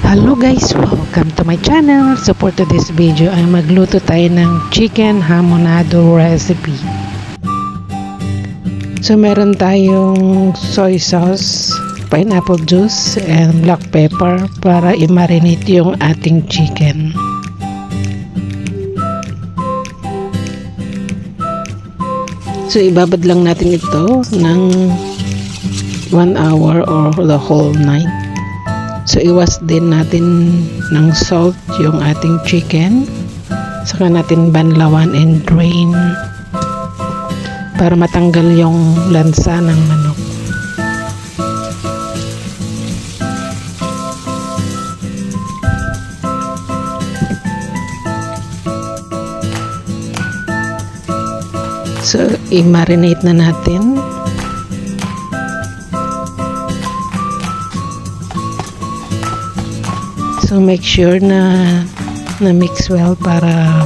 Hello guys, welcome to my channel. So for today's video ay magluto tayo ng chicken hamonado recipe. So meron tayong soy sauce, pineapple juice, and black pepper para i-marinate yung ating chicken. So ibabad lang natin ito ng 1 hour or the whole night. So iwas din natin ng salt yung ating chicken. Saka natin banlawan and drain para matanggal yung lansa ng manok. So i-marinate na natin. So make sure na mix well para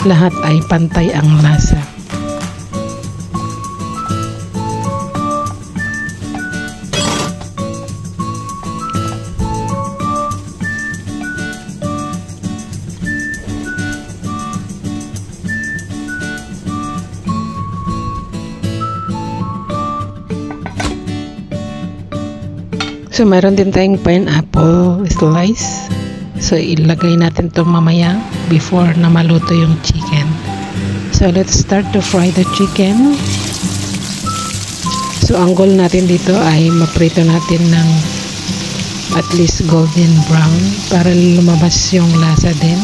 lahat ay pantay ang lasa. So meron din tayong pineapple slice. So ilagay natin ito mamaya before na maluto yung chicken. So let's start to fry the chicken. So ang goal natin dito ay maprito natin ng at least golden brown para lumabas yung lasa din.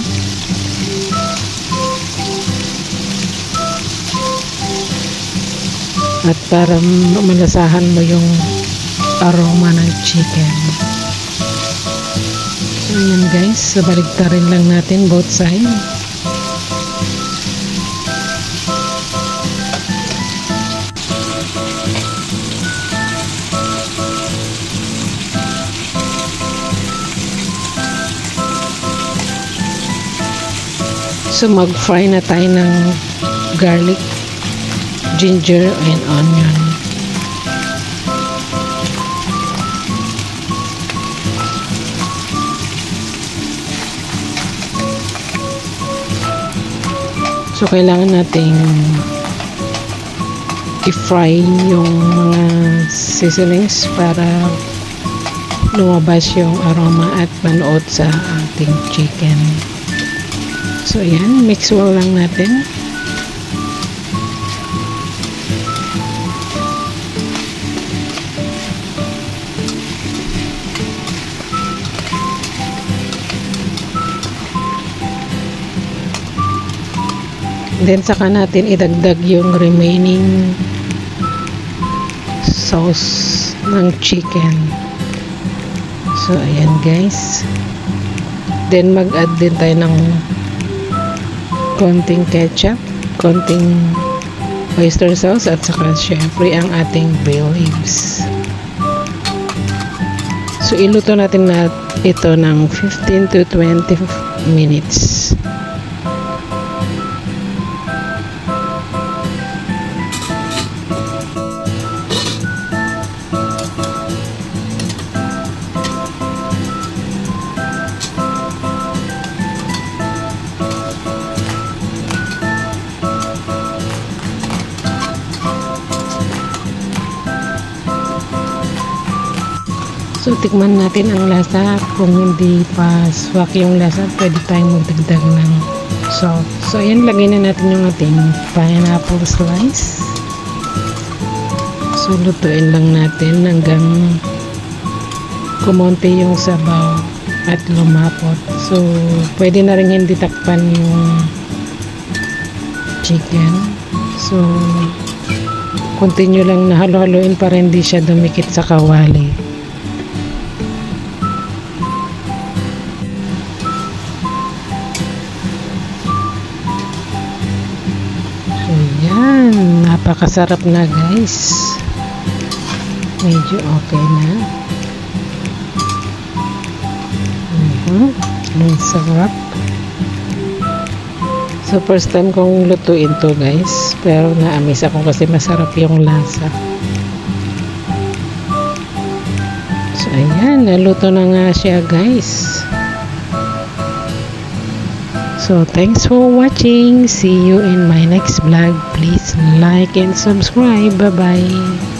At para malasahan mo yung aroma ng chicken. So yan guys, so baligtarin lang natin both side. So mag-fry na tayo ng garlic, ginger, and onion. So kailangan nating i-fry yung mga seasonings para lumabas yung aroma at manood sa ating chicken. So ayan, mix well lang natin. Then saka natin idagdag yung remaining sauce ng chicken. So ayan guys. Then mag-add din tayo ng konting ketchup, konting oyster sauce, at saka syempre ang ating bay leaves. So iluto natin na ito ng 15 to 20 minutes. So, tikman natin ang lasa. Kung hindi pa swak yung lasa, pwede tayong magdagdag ng salt. So, ayan, lagay na natin yung ating pineapple slice. So, lutuin lang natin hanggang kumonti yung sabaw at lumapot. So, pwede na rin hindi takpan yung chicken. So, continue lang na halo-haloin para hindi siya dumikit sa kawali. Ayan, napakasarap na guys. Medyo okay na. Ang sarap. So first time kong lutuin to guys, pero na-amaze ako kasi masarap yung lasa. So Ayan, naluto na nga siya guys. So, thanks for watching. See you in my next vlog. Please like and subscribe. Bye-bye.